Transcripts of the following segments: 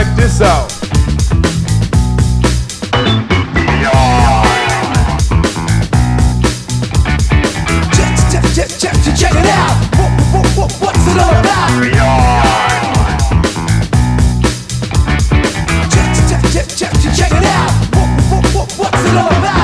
Check this out. Check it out. What's it all about? Check it out. What's it all about?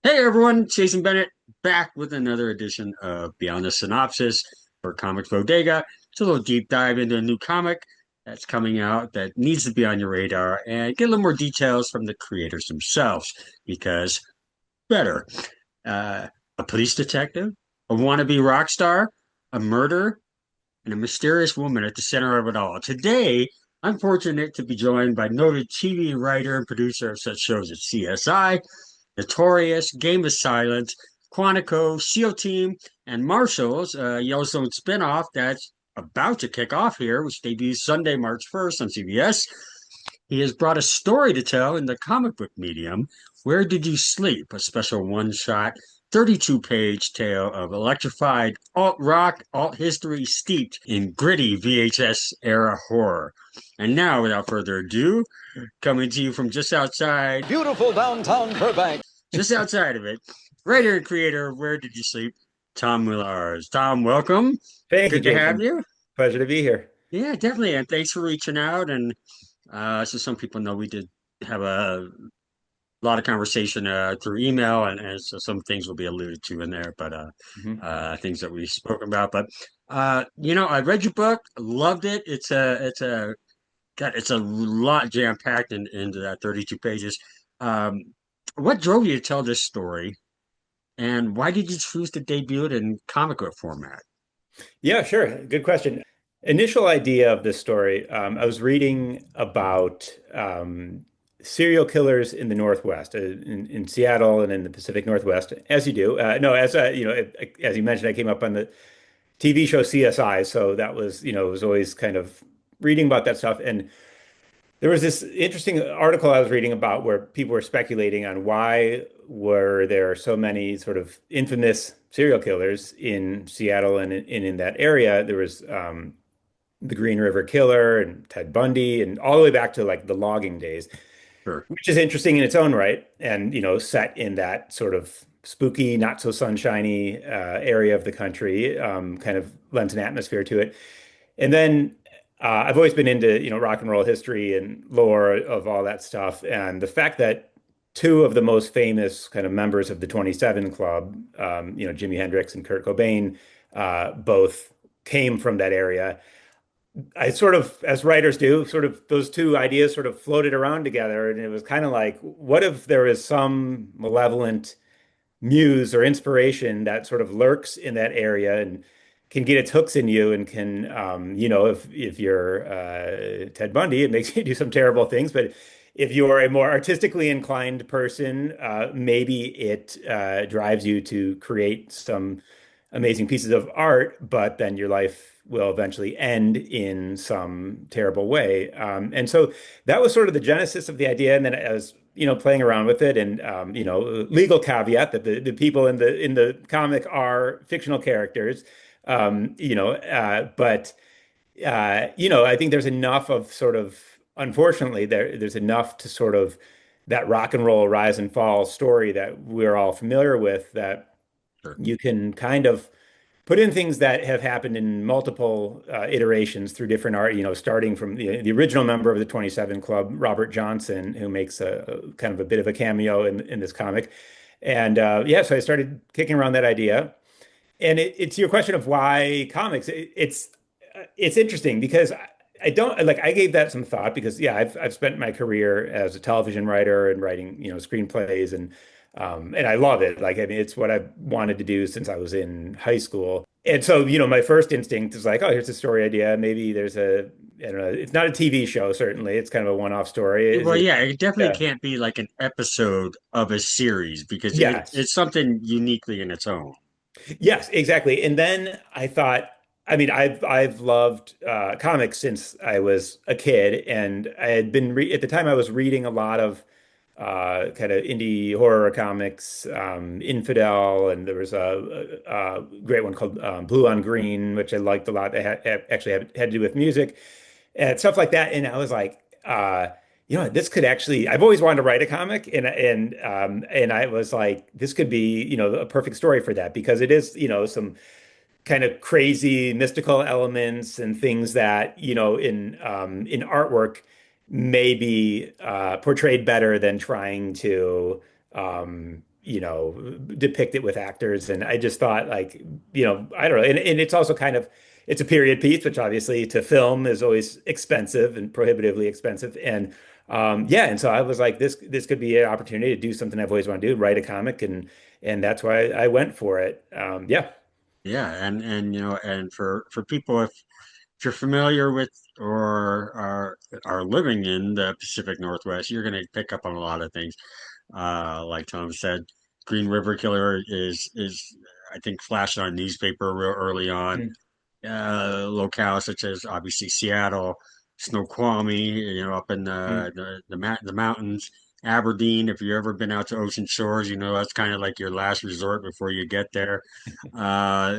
Everyone, TahoeJBennett back with another edition of Beyond the Synopsis for Comics Bodega. It's a little deep dive into a new comic that's coming out that needs to be on your radar and get a little more details from the creators themselves because better. A police detective, a wannabe rock star, a murderer, and a mysterious woman at the center of it all. Today, I'm fortunate to be joined by noted TV writer and producer of such shows as CSI, Notorious, Game of Silence, Quantico, SEAL Team, and Marshals, Yellowstone spinoff that's about to kick off here, which debuts Sunday, March 1st on CBS. He has brought a story to tell in the comic book medium, Where Did You Sleep? A special one-shot, 32-page tale of electrified alt-rock, alt-history steeped in gritty VHS-era horror. And now, without further ado, coming to you from just outside beautiful downtown Burbank, just outside of it, writer and creator of Where Did You Sleep? Tom Mularz. Tom, welcome. Thank you. Good to have you. Pleasure to be here. Yeah, definitely. And thanks for reaching out. And so some people know we did have a lot of conversation through email, and so some things will be alluded to in there, but things that we spoke about. But I read your book, loved it. It's a lot jam packed into that 32 pages. What drove you to tell this story, and why did you choose to debut it in comic book format? Yeah, sure. Good question. Initial idea of this story, I was reading about serial killers in the Northwest, in Seattle and in the Pacific Northwest, as you do. As you mentioned, I came up on the TV show CSI, so that was, it was always kind of reading about that stuff. And there was this interesting article I was reading about where people were speculating on why were there so many sort of infamous serial killers in Seattle and in that area. There was the Green River Killer and Ted Bundy and all the way back to like the logging days. Sure. Which is interesting in its own right, and set in that sort of spooky, not so sunshiny area of the country, kind of lends an atmosphere to it. And then I've always been into rock and roll history and lore of all that stuff, and the fact that two of the most famous kind of members of the 27 Club, Jimi Hendrix and Kurt Cobain, both came from that area. I sort of, as writers do, sort of those two ideas sort of floated around together. And it was kind of like, what if there is some malevolent muse or inspiration that sort of lurks in that area and can get its hooks in you and can, if you're Ted Bundy, it makes you do some terrible things. But if you're a more artistically inclined person, maybe it drives you to create some amazing pieces of art, but then your life will eventually end in some terrible way. And so that was sort of the genesis of the idea. And then I was, playing around with it, and legal caveat that the people in the comic are fictional characters. I think there's enough of sort of, unfortunately, there's enough to sort of that rock and roll rise and fall story that we're all familiar with, that Sure. You can kind of put in things that have happened in multiple iterations through different art, starting from the original member of the 27 Club, Robert Johnson, who makes a kind of a bit of a cameo in this comic. And so I started kicking around that idea. And it's your question of why comics. It's interesting because I don't like, I gave that some thought because I've spent my career as a television writer and writing, screenplays, and I love it. Like, I mean, it's what I've wanted to do since I was in high school. And so, my first instinct is like, oh, here's a story idea. Maybe there's I don't know, it's not a TV show, certainly. It's kind of a one-off story. Well, it definitely can't be like an episode of a series because it's something uniquely in its own. Yes, exactly. And then I thought, I mean, I've loved comics since I was a kid, and I had been re at the time I was reading a lot of kind of indie horror comics, Infidel, and there was a great one called Blue on Green, which I liked a lot. They actually had to do with music and stuff like that. And I was like, this could actually. I've always wanted to write a comic, and I was like, this could be, a perfect story for that because it is, some kind of crazy mystical elements and things that, in artwork may be portrayed better than trying to depict it with actors. And I just thought like, I don't know. And it's also kind of it's a period piece, which obviously to film is always expensive and prohibitively expensive. And so I was like, this could be an opportunity to do something I've always wanted to do, write a comic, and that's why I went for it. Yeah. Yeah, and for people, if you're familiar with or are living in the Pacific Northwest, you're going to pick up on a lot of things. Like Tom said, Green River Killer is I think flashed on newspaper real early on. Mm, Locales such as obviously Seattle, Snoqualmie, up in mm. the mountains. Aberdeen, if you've ever been out to Ocean Shores, that's kind of like your last resort before you get there.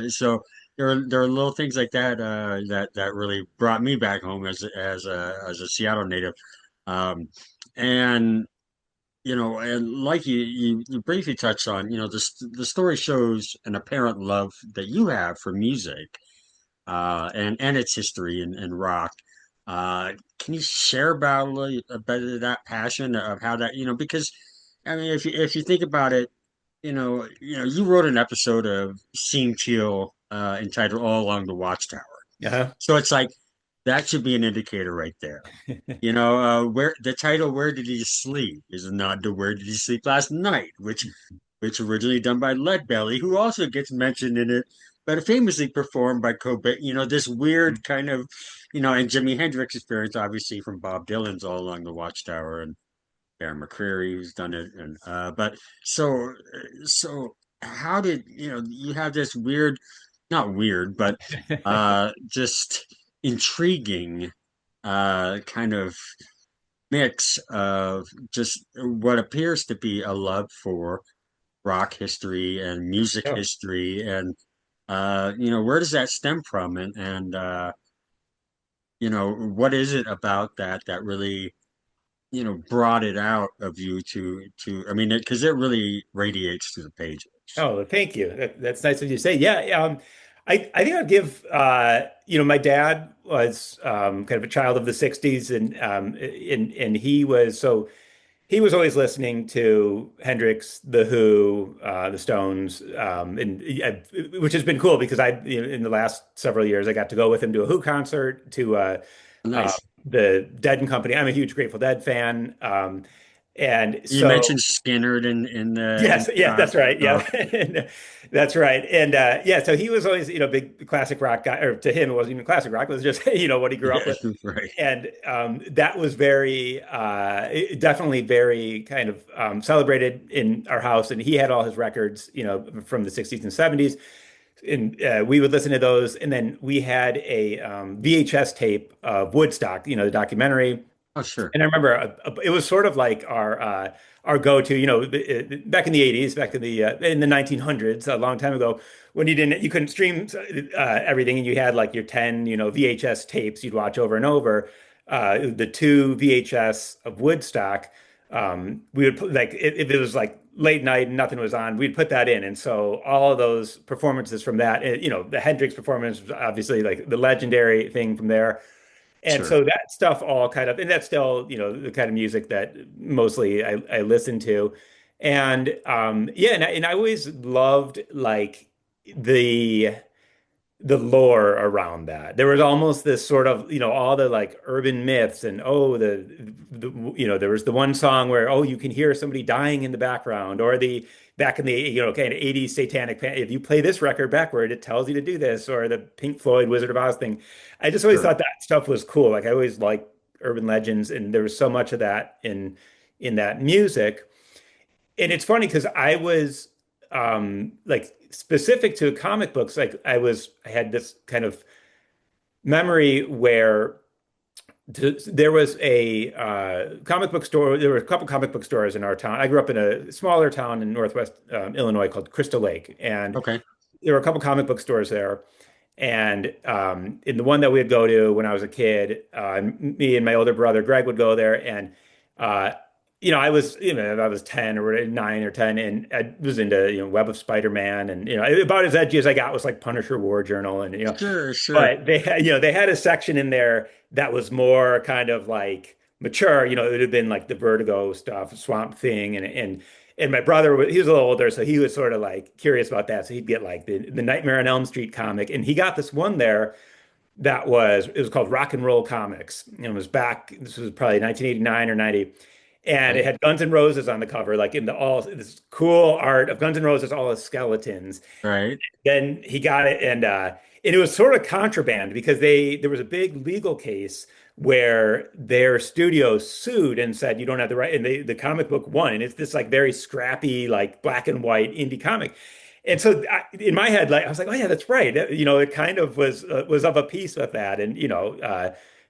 So there are little things like that that really brought me back home as a Seattle native. Um, and and like you briefly touched on, the story shows an apparent love that you have for music, and its history in rock. Can you share about a little about that passion of how that, because I mean, if you think about it, you wrote an episode of Scene Kill entitled "All Along the Watchtower," Uh-huh. so it's like that should be an indicator right there. Where the title "Where Did He Sleep" is a nod to "Where Did He Sleep Last Night," which originally done by Leadbelly, who also gets mentioned in it, but famously performed by Cobain. This weird kind of, and Jimi Hendrix experience, obviously from Bob Dylan's "All Along the Watchtower" and Bear McCreary, who's done it, and but so how did you have this weird, not weird, but just intriguing kind of mix of just what appears to be a love for rock history and music Yeah. history, and where does that stem from, and what is it about that really brought it out of you to I mean because it really radiates through the pages. Oh, well, thank you. That's nice of you to say. Yeah, I think I'd give my dad was kind of a child of the 60s and he was always listening to Hendrix, The Who, the Stones, which has been cool because in the last several years I got to go with him to a Who concert, to uh, Nice. the Dead and Company. I'm a huge Grateful Dead fan, and You so. mentioned Skinner in Yes, the yeah, that's right. Yeah, oh, that's right. And yeah, so he was always, big classic rock guy, or to him, it wasn't even classic rock, it was just, what he grew up yeah, with. right, And that was definitely very kind of celebrated in our house. And he had all his records, from the 60s and 70s. And we would listen to those. And then we had a VHS tape of Woodstock, the documentary. oh sure. And I remember it was sort of like our go-to, back in the 80s, back in the 1900s, a long time ago, when you couldn't stream everything, and you had like your 10, VHS tapes you'd watch over and over. The two VHS of Woodstock, we would put like if it was like late night and nothing was on, we'd put that in, and so all of those performances from that, the Hendrix performance was obviously like the legendary thing from there. And Sure. so that stuff all kind of, and that's still, the kind of music that mostly I listen to. And yeah, and I always loved like the the lore around that. There was almost this sort of, all the like urban myths and oh, there was the one song where, oh, you can hear somebody dying in the background, or the back in the, kind of 80s satanic if you play this record backward, it tells you to do this, or the Pink Floyd Wizard of Oz thing. I just always Sure. thought that stuff was cool. Like I always liked urban legends, and there was so much of that in that music. And it's funny because I was like specific to comic books, like I had this kind of memory where there was a comic book store. There were a couple comic book stores in our town. I grew up in a smaller town in Northwest Illinois called Crystal Lake, and Okay. there were a couple comic book stores there. And in the one that we'd go to when I was a kid, me and my older brother Greg would go there, and uh, I was 10 or 9 or 10, and I was into Web of Spider-Man, and about as edgy as I got was like Punisher War Journal, and Sure, sure. but they had a section in there that was more kind of like mature. It would have been like the Vertigo stuff, Swamp Thing, and my brother he was a little older, so he was sort of like curious about that. So he'd get like the Nightmare on Elm Street comic, and he got this one there that was called Rock and Roll Comics. And it was back. This was probably 1989 or 90. And it Okay. had Guns N' Roses on the cover, like in the all this cool art of Guns N' Roses, all as skeletons. Right. Then he got it, and it was sort of contraband because there was a big legal case where their studio sued and said you don't have the right, and the comic book won, and it's this like very scrappy like black and white indie comic. And so in my head, like I was like, oh yeah, that's right. It kind of was of a piece with that, and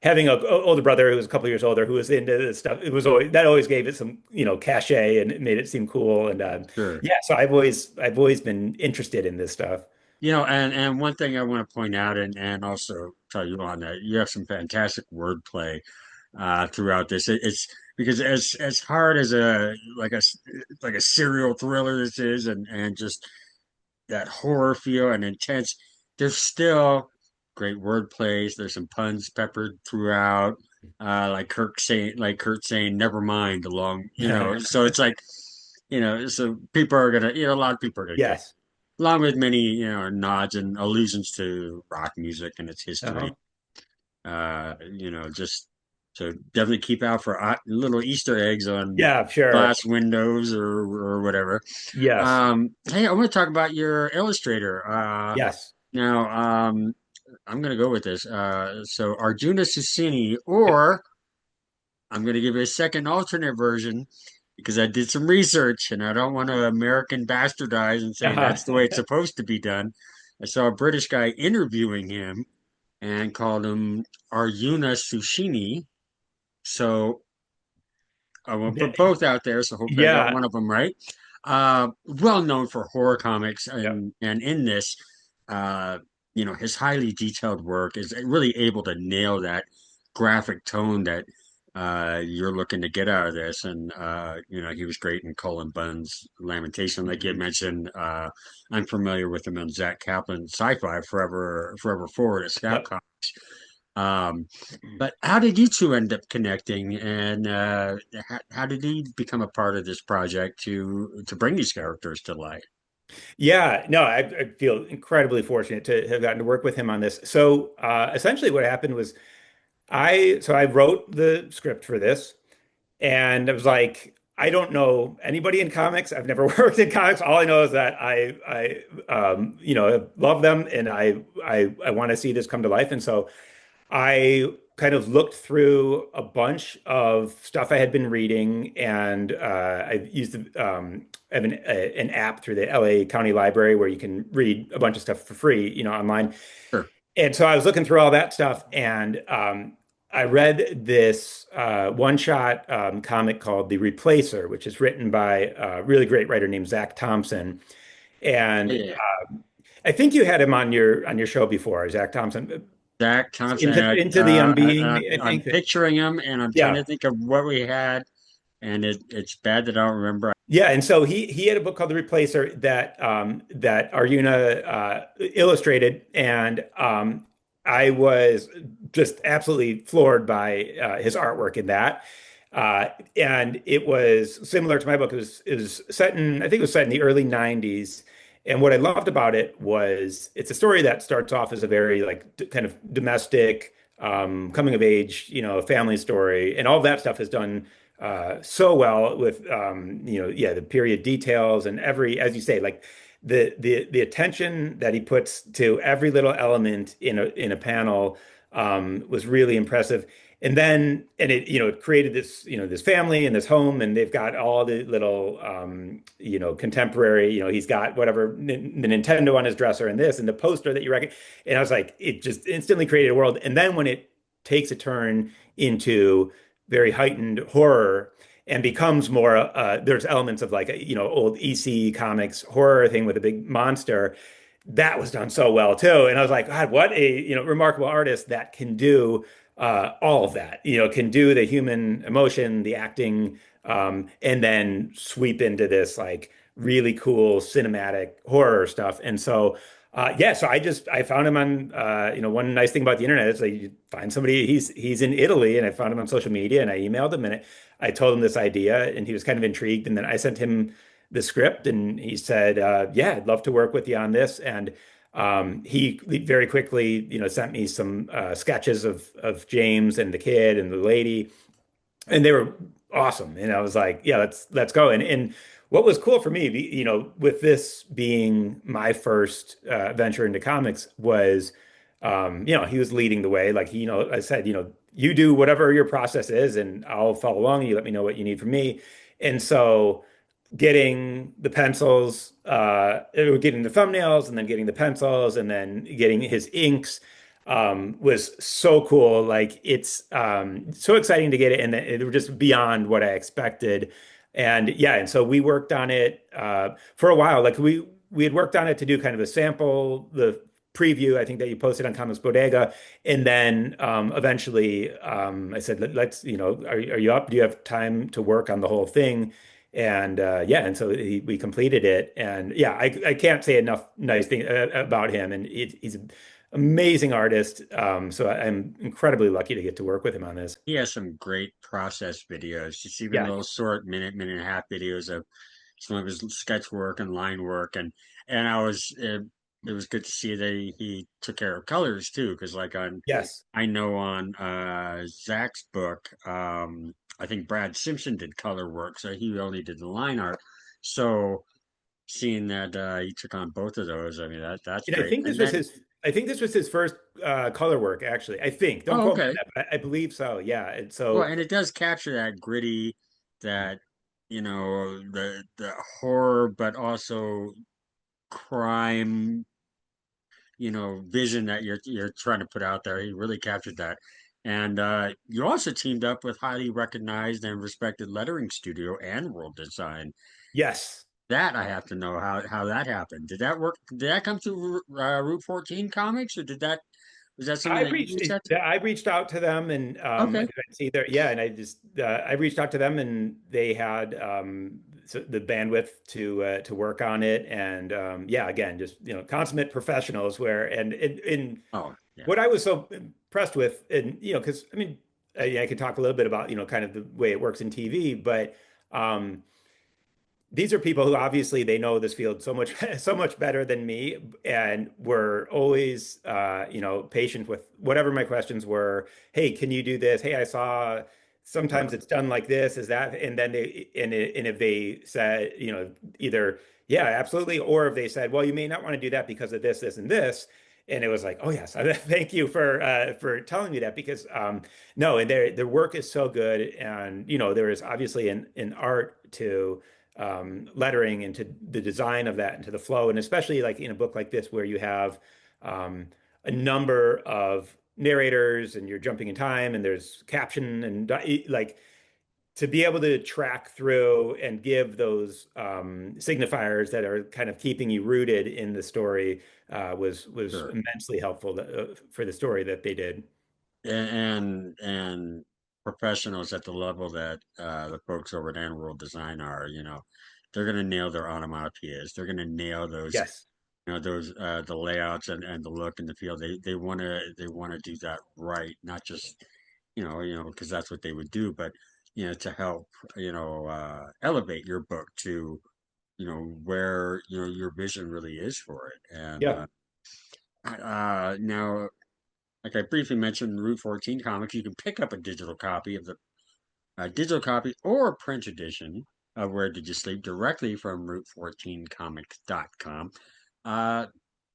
having a older brother who was a couple years older who was into this stuff, it always gave it some cachet, and it made it seem cool. And Sure. yeah, so I've always been interested in this stuff. And one thing I want to point out and also tell you on that, you have some fantastic wordplay throughout this. It's because as hard as like a serial thriller this is, and just that horror feel and intense, there's still great word plays. There's some puns peppered throughout, Kurt saying, "Never mind." So it's like, so people are gonna, a lot of people are gonna get, Yes. along with many, nods and allusions to rock music and its history. Uh-huh. Just so definitely keep out for little Easter eggs on Yeah, sure. glass windows or whatever. Yes. Hey, I want to talk about your illustrator. Yes. Now, I'm going to go with this. So Arjuna Susini, or I'm going to give you a second alternate version because I did some research and I don't want to American bastardize and say Uh-huh. that's the way it's supposed to be done. I saw a British guy interviewing him and called him Arjuna Susini. So I will put both out there. So hopefully I got Yeah. one of them right. Well known for horror comics, Yeah. and in this, uh, his highly detailed work is really able to nail that graphic tone that you're looking to get out of this. And he was great in Cullen Bunn's Lamentation, like you had Mhm. mentioned. I'm familiar with him in Zach Kaplan's Sci-Fi Forever Forward at Scout Yep. Comics. But how did you two end up connecting, and how did he become a part of this project to bring these characters to life? Yeah, no, I feel incredibly fortunate to have gotten to work with him on this. So essentially what happened was I wrote the script for this, and I was like, I don't know anybody in comics. I've never worked in comics. All I know is that I love them, and I want to see this come to life. And so I kind of looked through a bunch of stuff I had been reading, and I used I have an app through the LA County Library where you can read a bunch of stuff for free, online. Sure. And so I was looking through all that stuff, and I read this one-shot comic called The Replacer, which is written by a really great writer named Zach Thompson. And Yeah. I think you had him on your show before, Zach Thompson. Zach Thompson. Into the Unbeing, I I'm think. picturing him, and I'm trying Yeah. to think of what we had, and it's bad that I don't remember. Yeah, and so he had a book called The Replacer that Arjuna illustrated, and I was just absolutely floored by his artwork in that. And it was similar to my book. It was set in, I think it was set in the early 90s. And what I loved about it was it's a story that starts off as a very like kind of domestic, coming of age, family story, and all of that stuff is done so well with yeah, the period details and as you say, like the attention that he puts to every little element in a panel was really impressive. And then, and it, it created this, this family and this home, and they've got all the little, contemporary, he's got whatever, the Nintendo on his dresser and this, and the poster that you reckon. And I was like, it just instantly created a world. And then when it takes a turn into very heightened horror and becomes more, there's elements of like, old EC comics horror thing with a big monster. That was done so well too. And I was like, God, what a, remarkable artist that can do all of that, can do the human emotion, the acting, and then sweep into this like really cool cinematic horror stuff. And so, yeah, so I found him on, one nice thing about the internet is like you find somebody, he's in Italy, and I found him on social media, and I emailed him, and I told him this idea, and he was kind of intrigued. And then I sent him the script, and he said, yeah, I'd love to work with you on this. And he very quickly, sent me some sketches of James and the kid and the lady, and they were awesome. And I was like, yeah, let's go. And what was cool for me, with this being my first venture into comics was, he was leading the way. Like I said, you do whatever your process is, and I'll follow along. You let me know what you need from me. And so getting the pencils, getting the thumbnails, and then getting the pencils, and then getting his inks was so cool. Like it's so exciting to get it, and it was just beyond what I expected. And yeah, and so we worked on it for a while. Like we had worked on it to do kind of a sample, the preview, I think that you posted on Comics Bodega, and then eventually I said, let's, are you up? Do you have time to work on the whole thing? And yeah, and so we completed it, and yeah, I can't say enough nice things about him, and he's an amazing artist. So I'm incredibly lucky to get to work with him on this. He has some great process videos, just even Yeah. little short minute and a half videos of some of his sketch work and line work, and it was good to see that he took care of colors too, because like on Yes. I know on Zach's book, I think Brad Simpson did color work, so he only did the line art. So seeing that he took on both of those, I mean that's And I great. think this And was then his first color work, actually. I think. Don't oh quote me on okay, that, but I believe so. Yeah. And well, so and it does capture that gritty, that the horror, but also crime, vision that you're trying to put out there. He really captured that. And you also teamed up with highly recognized and respected lettering studio AndWorld Design. yes. That I have to know how that happened. Did that work? Did that come through Route 14 Comics, or was that something that you reached out to? I reached out to them, and I Okay. see there, yeah, and I reached out to them, and they had the bandwidth to work on it. And yeah, again, just consummate professionals. Where and in Oh, yeah. what I was so impressed with, and because I mean, I could talk a little bit about kind of the way it works in TV, but um, these are people who obviously they know this field so much so much better than me, and were always patient with whatever my questions were. Hey, can you do this? Hey, I saw sometimes it's done like this, is that? And then and if they said, either yeah, absolutely, or if they said, well, you may not want to do that because of this and this. And it was like, oh yes, thank you for telling me that, because no, and their work is so good. And there is obviously an art to lettering, and to the design of that, and to the flow. And especially like in a book like this where you have a number of narrators, and you're jumping in time, and there's caption, and like to be able to track through and give those signifiers that are kind of keeping you rooted in the story was Sure. immensely helpful for the story that they did. And professionals at the level that the folks over at AndWorld Design are, they're gonna nail their onomatopoeias. They're gonna nail those, Yes. those the layouts and the look and the feel. They wanna do that right, not just because that's what they would do, but to help elevate your book to where your vision really is for it. And Yeah. now, like I briefly mentioned, Route 14 Comics, you can pick up a digital copy of the digital copy or a print edition of Where Did You Sleep directly from Route14Comics.com. Uh,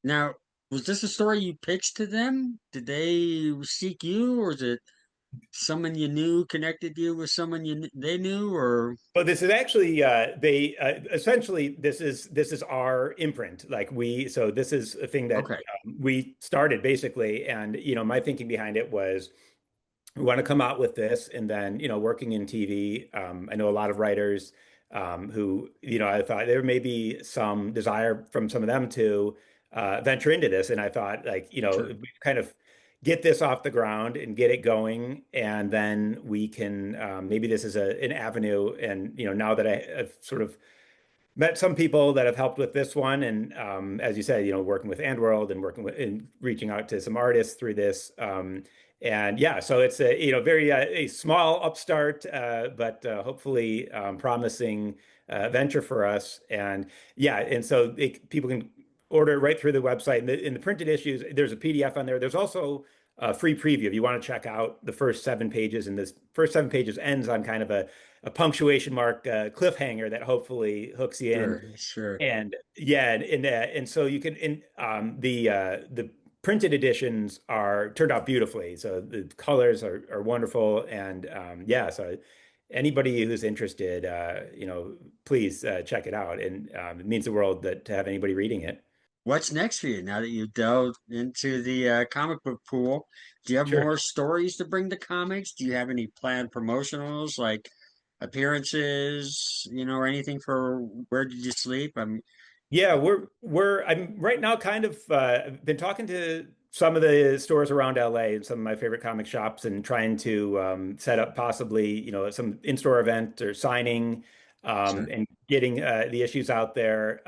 now, was this a story you pitched to them? Did they seek you, or is it someone you knew connected you with someone they knew, or Well, this is actually they essentially this is our imprint. Like so this is a thing that okay, we started basically, and my thinking behind it was we want to come out with this, and then working in TV, I know a lot of writers who I thought there may be some desire from some of them to venture into this, and I thought like sure. we kind of get this off the ground and get it going, and then we can maybe this is an avenue, and now that I've sort of met some people that have helped with this one, and as you said, working with AndWorld and working with and reaching out to some artists through this. And yeah, so it's a very a small upstart, but hopefully promising venture for us. And yeah, and so people can order it right through the website. In the printed issues, there's a PDF on there. There's also a free preview if you want to check out the first 7 pages. And this first 7 pages ends on kind of a punctuation mark cliffhanger that hopefully hooks you in. Sure, sure. And yeah, and so you can the printed editions are turned out beautifully. So the colors are wonderful, and yeah, so anybody who's interested, please check it out. And it means the world to have anybody reading it. What's next for you now that you've delved into the comic book pool? Do you have Sure. more stories to bring to comics? Do you have any planned promotionals like appearances, or anything for Where Did You Sleep? Yeah, I'm right now kind of been talking to some of the stores around LA and some of my favorite comic shops and trying to set up possibly, some in-store event or signing Sure. and getting the issues out there.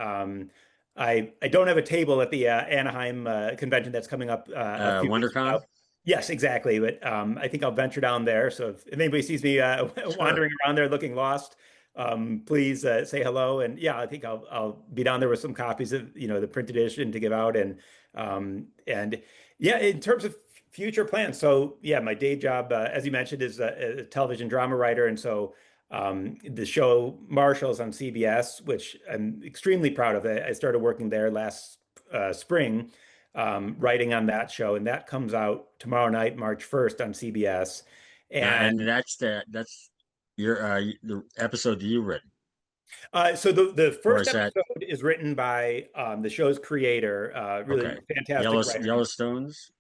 I don't have a table at the Anaheim convention that's coming up a few weeks from WonderCon? now. Yes, exactly. But I think I'll venture down there. So if anybody sees me Sure. wandering around there looking lost, please say hello. And yeah, I think I'll be down there with some copies of the printed edition to give out. And yeah, in terms of future plans, so yeah, my day job, as you mentioned, is a television drama writer, and so the show Marshals on CBS, which I'm extremely proud of. I started working there last spring, writing on that show, and that comes out tomorrow night, March 1st on CBS. And And that's your the episode that you written, So the or first is that episode is written by the show's creator, really okay? fantastic writer. Yellowstones.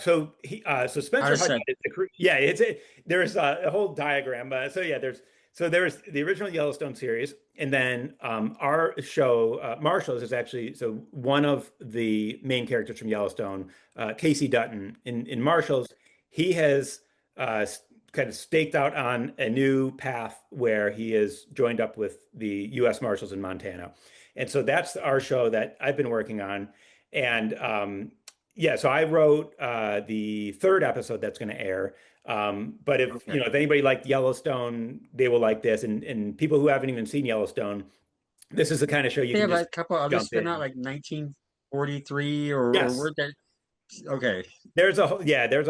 So How Spencer does Hutchins that? is yeah, there's a whole diagram. So yeah, there's the original Yellowstone series, and then our show Marshals is actually so one of the main characters from Yellowstone, Casey Dutton in Marshals. He has kind of staked out on a new path where he is joined up with the U.S. Marshals in Montana, and so that's our show that I've been working on, and yeah, so I wrote the third episode that's going to air. But if Okay. if anybody liked Yellowstone, they will like this. And people who haven't even seen Yellowstone, this is the kind of show you They can have a just couple other jump spin out in. like 1943 or Yes, where that. Okay, there's a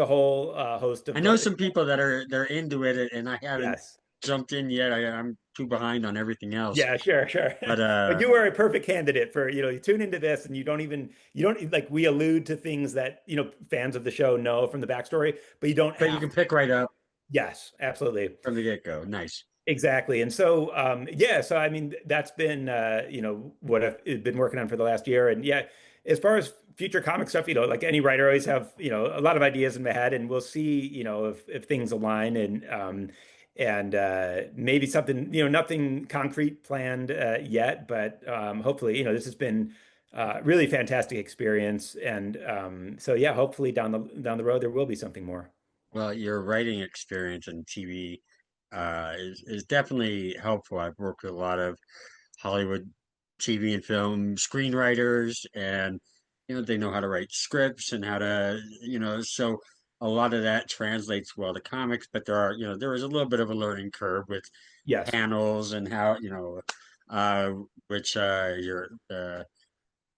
whole host I of know some people that are they're into it, and I haven't yes. jumped in yet. I'm too behind on everything else. Yeah, sure. But But you are a perfect candidate for, you tune into this and you don't like we allude to things that, fans of the show know from the backstory, but you don't but you have can to. pick right up Yes, absolutely. from the get go. Nice. Exactly. And so, yeah, so I mean, that's been, what I've been working on for the last year. And yeah, as far as future comic stuff, like any writer, I always have, a lot of ideas in my head, and we'll see, if things align and maybe something, nothing concrete planned yet, but hopefully, this has been really fantastic experience. And so, yeah, hopefully down the road there will be something more. Well, your writing experience in TV is definitely helpful. I've worked with a lot of Hollywood TV and film screenwriters, and they know how to write scripts and how to so a lot of that translates well to comics. But there is a little bit of a learning curve with Yes. panels and how uh, which your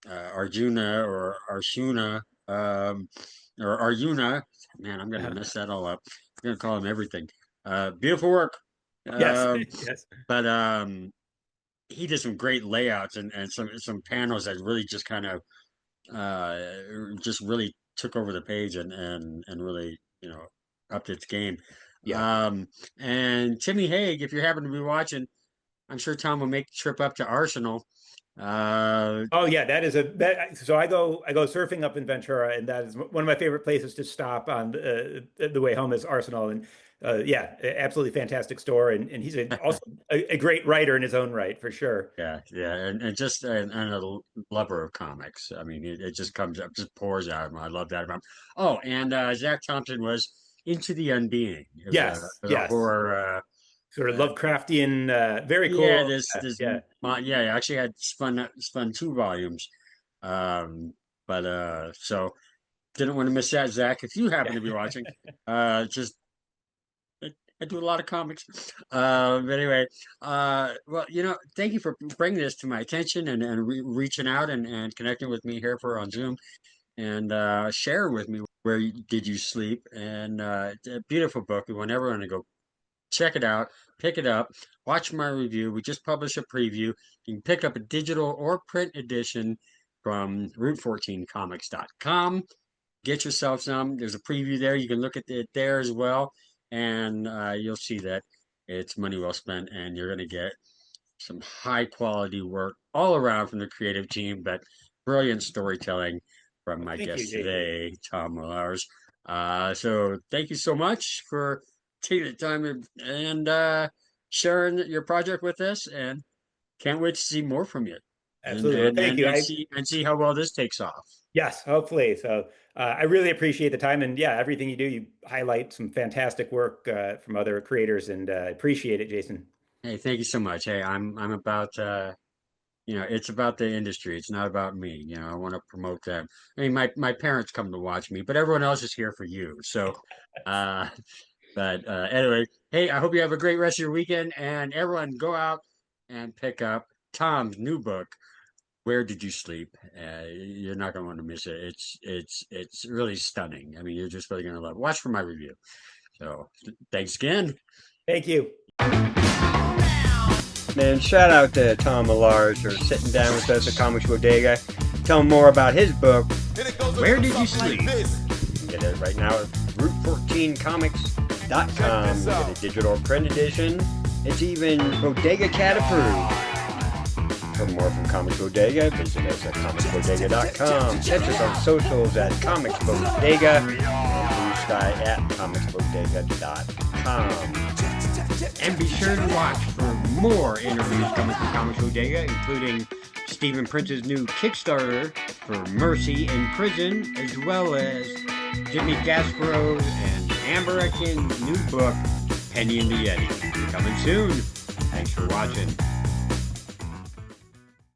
Arjuna or Arshuna or Arjuna. Man, I'm gonna mess that all up. I'm gonna call him everything. Beautiful work. Yes. Um, Yes. but he did some great layouts and some panels that really just kind of just really took over the page and really upped its game. Yeah. And Timmy Hague, if you happen to be watching, I'm sure Tom will make the trip up to Arsenal. Uh, Oh yeah, that is a that. So I go surfing up in Ventura, and that is one of my favorite places to stop on the way home is Arsenal, and yeah, absolutely fantastic store, and he's also a great writer in his own right for sure. yeah, yeah, and just and a lover of comics. I mean, it just comes up, just pours out of him. I love that about him. Oh, and Zach Thompson was Into the Unbeing. Yes, It was a yes, horror. sort of Lovecraftian, very Yeah, cool. Yeah. yeah, I actually had spun 2 volumes. Um, but so didn't want to miss that, Zach. If you happen to be watching, just I do a lot of comics. But anyway, well, thank you for bringing this to my attention and reaching out and connecting with me here for on Zoom and sharing with me did you sleep. And it's a beautiful book. We want everyone to go check it out, pick it up, watch my review. We just published a preview. You can pick up a digital or print edition from route14comics.com. Get yourself some. There's a preview there. You can look at it there as well, and you'll see that it's money well spent, and you're going to get some high quality work all around from the creative team, but brilliant storytelling from Well, my thank you, guest JC. today, Tom Mularz. So thank you so much for taking the time and sharing your project with us, and can't wait to see more from you and Absolutely. Well, and thank and, you. and see how well this takes off. Yes, hopefully. So I really appreciate the time, and yeah, everything you do, you highlight some fantastic work from other creators, and appreciate it, Jason. Hey, thank you so much. Hey, I'm about it's about the industry. It's not about me. I want to promote them. I mean, my parents come to watch me, but everyone else is here for you. So, uh, but anyway, hey, I hope you have a great rest of your weekend, and everyone go out and pick up Tom's new book. Where did you sleep? You're not going to want to miss it. It's really stunning. I mean, you're just really going to love it. Watch for my review. So, thanks again. Thank you. And shout out to Tom Mularz for sitting down with us at Comics Bodega. Tell him more about his book, Where Did You Sleep? You can get it right now at route14comics.com. You get a digital or print edition. It's even Bodega Cat approved. For more from Comics Bodega, visit us at comicsbodega.com. Catch us on socials at Comics Bodega and Blue Sky at comicsbodega.com. And be sure to watch for more interviews coming from Comics Bodega, including Stephen Prince's new Kickstarter for Mercy in Prison, as well as Jimmy Gasparo's and Amber Akin's new book, Penny and the Yeti. Coming soon. Thanks for watching.